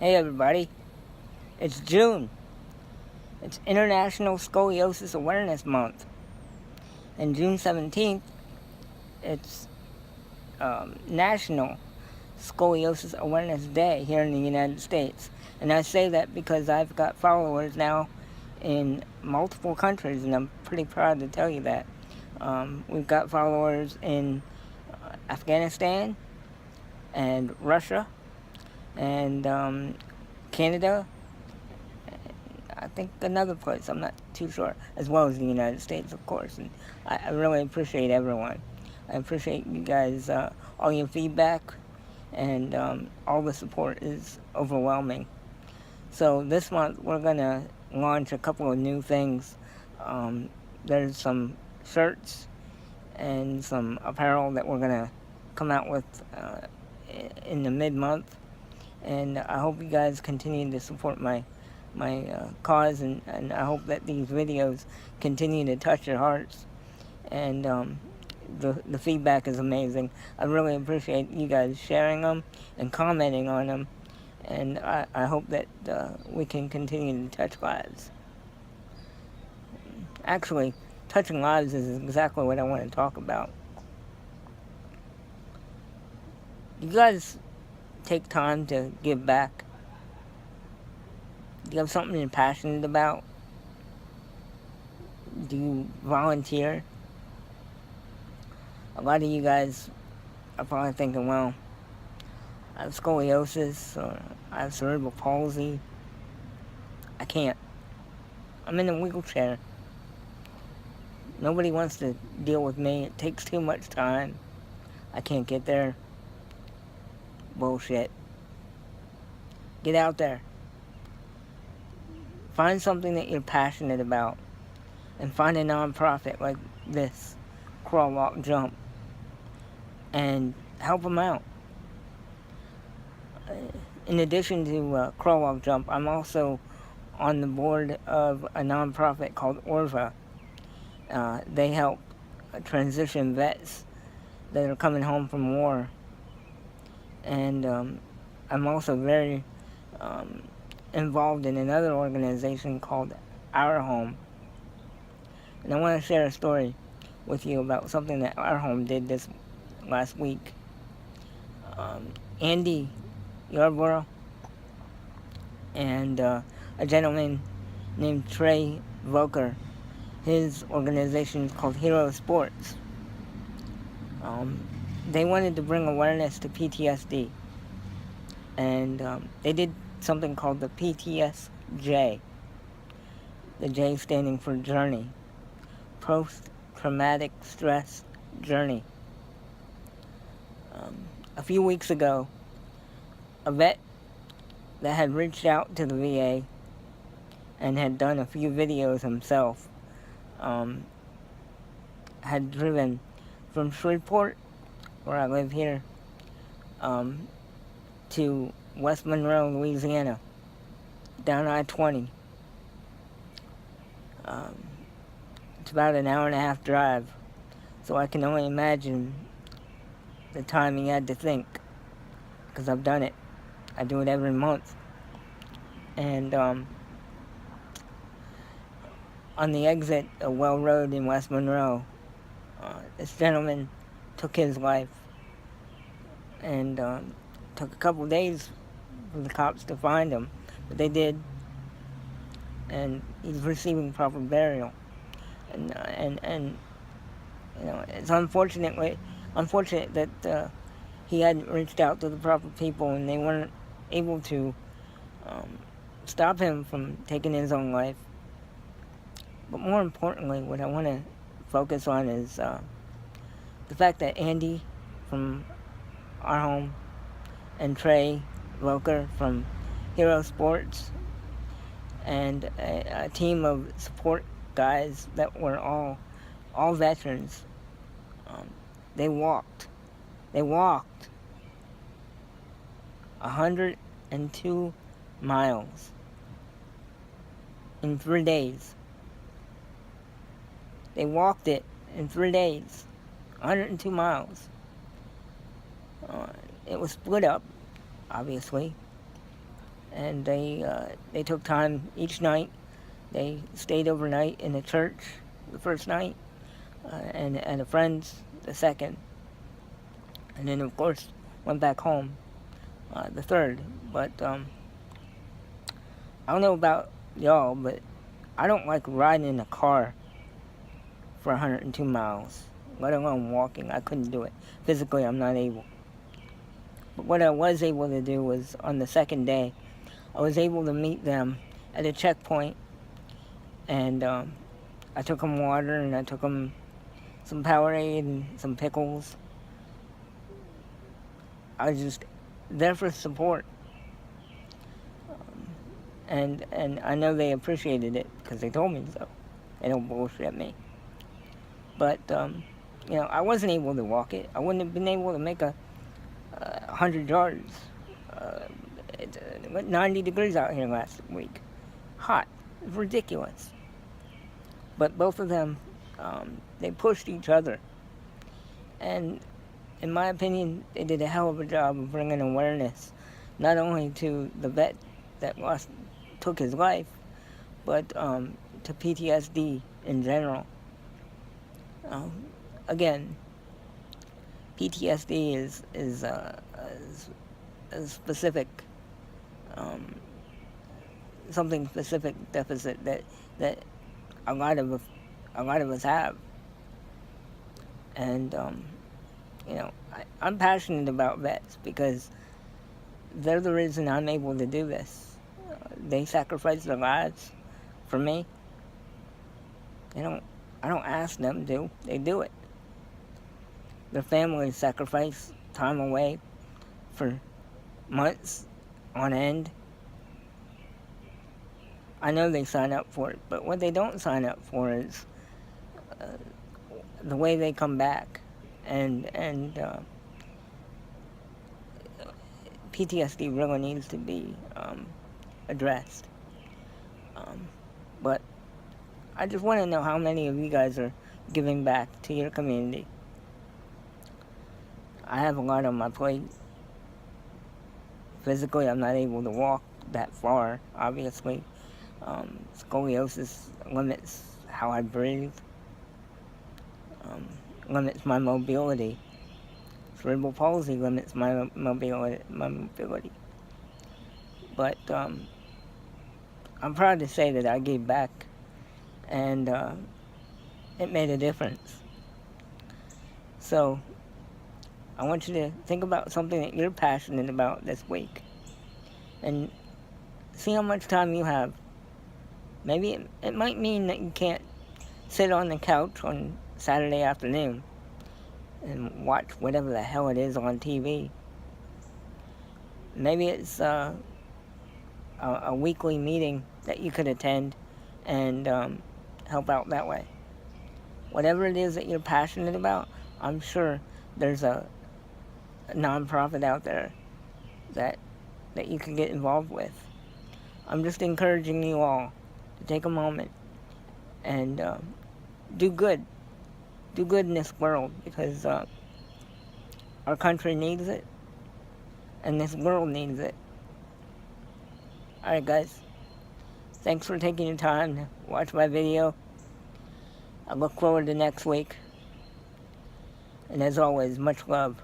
Hey everybody, it's June. It's International Scoliosis Awareness Month. And June 17th, it's National Scoliosis Awareness Day here in the United States. And I say that because I've got followers now in multiple countries, and I'm pretty proud to tell you that. We've got followers in Afghanistan and Russia and Canada, I think another place, I'm not too sure, as well as the United States, of course. And I really appreciate everyone. I appreciate you guys, all your feedback, and all the support is overwhelming. So this month we're going to launch a couple of new things. There's some shirts and some apparel that we're going to come out with in the mid-month. And I hope you guys continue to support my cause, and I hope that these videos continue to touch your hearts. And the feedback is amazing. I really appreciate you guys sharing them and commenting on them, and I hope that we can continue to touch lives. Actually, touching lives is exactly what I want to talk about. You guys take time to give back? Do you have something you're passionate about? Do you volunteer? A lot of you guys are probably thinking, well, I have scoliosis, or I have cerebral palsy. I can't. I'm in a wheelchair. Nobody wants to deal with me. It takes too much time. I can't get there. Bullshit. Get out there. Find something that you're passionate about, and find a nonprofit like this, Crawl, Walk, Jump, and help them out. In addition to Crawl, Walk, Jump, I'm also on the board of a nonprofit called Orva. They help transition vets that are coming home from war. And I'm also very involved in another organization called Our Home. And I want to share a story with you about something that Our Home did this last week. Andy Yarborough and a gentleman named Trey Volker, his organization is called Hero Sports. They wanted to bring awareness to PTSD, and they did something called the PTSJ, the J standing for Journey, Post-Traumatic Stress Journey. A few weeks ago, a vet that had reached out to the VA and had done a few videos himself had driven from Shreveport, where I live here, to West Monroe, Louisiana, down I-20. It's about an hour and a half drive, so I can only imagine the time he had to think, because I've done it. I do it every month. And on the exit of Well Road in West Monroe, this gentleman took his life, and took a couple days for the cops to find him, but they did, and he's receiving proper burial. And you know, it's unfortunate that he hadn't reached out to the proper people, and they weren't able to stop him from taking his own life. But more importantly, what I want to focus on is the fact that Andy from Our Home and Trey Volker from Hero Sports and a team of support guys that were all veterans, they walked 102 miles in 3 days. They walked it in 3 days, 102 miles. It was split up, obviously. and they took time each night. They stayed overnight in the church the first night, and a friend's the second, and then of course went back home the third. But I don't know about y'all, but I don't like riding in a car for 102 miles, let alone walking. I couldn't do it. Physically, I'm not able. But what I was able to do was on the second day, I was able to meet them at a checkpoint, and I took them water, and I took them some Powerade and some pickles. I was just there for support. And I know they appreciated it because they told me so. They don't bullshit me. But, I wasn't able to walk it. I wouldn't have been able to make 100 yards. It went 90 degrees out here last week. Hot. It was ridiculous. But both of them, they pushed each other. And in my opinion, they did a hell of a job of bringing awareness, not only to the vet that took his life, but to PTSD in general. Again, PTSD is a specific, something specific deficit that a lot of us have, and I'm passionate about vets because they're the reason I'm able to do this. They sacrifice their lives for me. I don't ask them to. They do it. Their families sacrifice time away for months on end. I know they sign up for it, but what they don't sign up for is the way they come back, and PTSD really needs to be addressed. But I just want to know how many of you guys are giving back to your community. I have a lot on my plate. Physically, I'm not able to walk that far, obviously. Scoliosis limits how I breathe, limits my mobility. Cerebral palsy limits my mobility. But I'm proud to say that I gave back, and it made a difference. So I want you to think about something that you're passionate about this week, and see how much time you have. Maybe it might mean that you can't sit on the couch on Saturday afternoon and watch whatever the hell it is on TV. Maybe it's a weekly meeting that you could attend and help out that way. Whatever it is that you're passionate about, I'm sure there's a nonprofit out there that you can get involved with. I'm just encouraging you all to take a moment and do good. Do good in this world, because our country needs it, and this world needs it. Alright guys, thanks for taking your time to watch my video. I look forward to next week. And as always, much love.